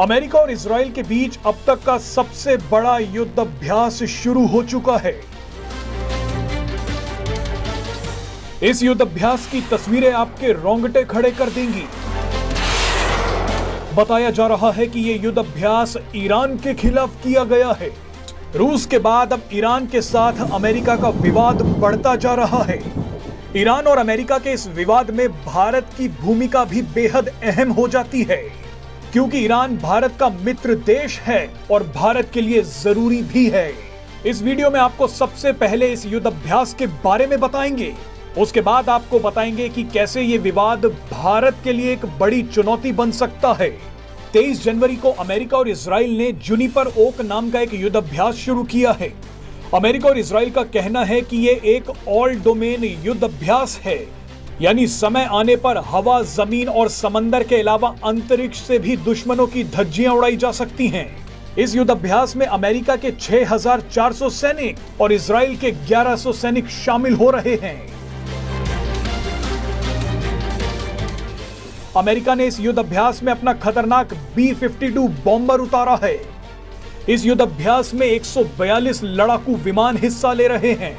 America और Israel के बीच अब तक का सबसे बड़ा युद्ध अभ्यास शुरू हो चुका है। इस युद्ध अभ्यास की तस्वीरें आपके रोंगटे खड़े कर देंगी। बताया जा रहा है कि यह युद्ध अभ्यास ईरान के खिलाफ किया गया है। रूस के बाद अब ईरान के साथ अमेरिका का विवाद बढ़ता जा रहा है। ईरान और अमेरिका के इस विवाद में भारत की भूमिका भी बेहद अहम हो जाती है, क्योंकि ईरान भारत का मित्र देश है और भारत के लिए जरूरी भी है। इस वीडियो में आपको सबसे पहले इस युद्ध अभ्यास के बारे में बताएंगे। उसके बाद आपको बताएंगे कि कैसे ये विवाद भारत के लिए एक बड़ी चुनौती बन सकता है। 23 जनवरी को अमेरिका और इजराइल ने जुनिपर ओक नाम का एक युद्ध अभ्यास शुरू किया है। अमेरिका और इजराइल का कहना है कि ये एक ऑल डोमेन युद्ध अभ्यास है, यानी समय आने पर हवा, जमीन और समंदर के अलावा अंतरिक्ष से भी दुश्मनों की धज्जियां उड़ाई जा सकती हैं। इस युद्ध अभ्यास में अमेरिका के 6400 सैनिक और इजराइल के 1100 सैनिक शामिल हो रहे हैं। अमेरिका ने इस युद्ध अभ्यास में अपना खतरनाक B-52 बॉम्बर उतारा है। इस युद्ध अभ्यास में 142 लड़ाकू विमान हिस्सा ले रहे हैं।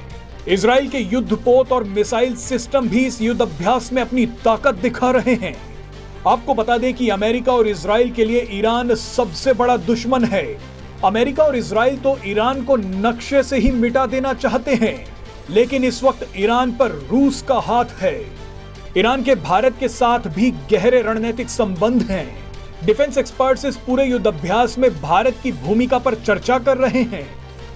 इजराइल के युद्धपोत और मिसाइल सिस्टम भी इस युद्ध अभ्यास में अपनी ताकत दिखा रहे हैं। आपको बता दें कि अमेरिका और इजराइल के लिए ईरान सबसे बड़ा दुश्मन है। अमेरिका और इजराइल तो ईरान को नक्शे से ही मिटा देना चाहते हैं, लेकिन इस वक्त ईरान पर रूस का हाथ है। ईरान के भारत के साथ भी गहरे रणनीतिक संबंध हैं। डिफेंस एक्सपर्ट्स इस पूरे युद्ध अभ्यास में भारत की भूमिका पर चर्चा कर रहे हैं।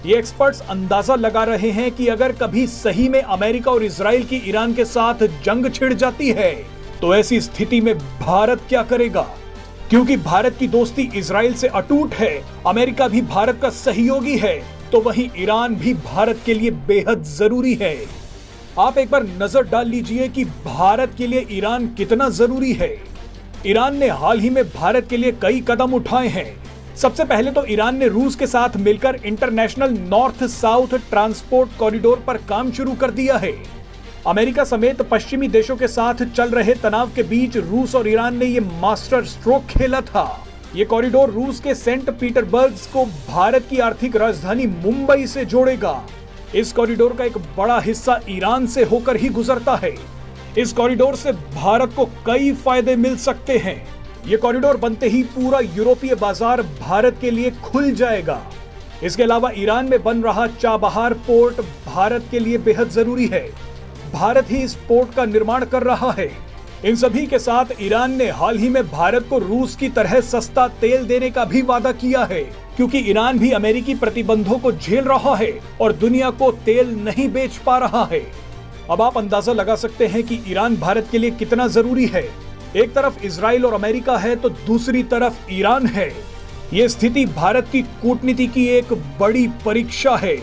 ये एक्सपर्ट्स अंदाजा लगा रहे हैं कि अगर कभी सही में अमेरिका और इजराइल की ईरान के साथ जंग छिड़ जाती है, तो ऐसी स्थिति में भारत क्या करेगा? क्योंकि भारत की दोस्ती इजराइल से अटूट है, अमेरिका भी भारत का सहयोगी है, तो वहीं ईरान भी भारत के लिए बेहद जरूरी है। आप एक बार नजर डाल लीजिए कि भारत के लिए ईरान कितना जरूरी है। ईरान ने हाल ही में भारत के लिए कई कदम उठाए हैं। सबसे पहले तो ईरान ने रूस के साथ मिलकर international north south transport corridor पर काम शुरू कर दिया है। अमेरिका समेत पश्चिमी देशों के साथ चल रहे तनाव के बीच रूस और ईरान ने यह मास्टर स्ट्रोक खेला था। ये कॉरिडोर रूस के सेंट पीटरबर्ग को भारत की आर्थिक राजधानी मुंबई से जोड़ेगा। इस कॉरिडोर का एक बड़ा हिस्सा ईरान से होकर ही गुजरता है। इस कॉरिडोर से भारत को कई फायदे मिल सकते हैं। ये कॉरिडोर बनते ही पूरा यूरोपीय बाजार भारत के लिए खुल जाएगा। इसके अलावा ईरान में बन रहा चाबहार पोर्ट भारत के लिए बेहद जरूरी है। भारत ही इस पोर्ट का निर्माण कर रहा है। इन सभी के साथ ईरान ने हाल ही में भारत को रूस की तरह सस्ता तेल देने का भी वादा किया है, क्योंकि ईरान भी अमेरिकी प्रतिबंधों को झेल रहा है और दुनिया को तेल नहीं बेच पा रहा है। अब आप अंदाजा लगा सकते हैं कि ईरान भारत के लिए कितना जरूरी है। एक तरफ इजराइल और अमेरिका है तो दूसरी तरफ ईरान है। ये स्थिति भारत की कूटनीति की एक बड़ी परीक्षा है।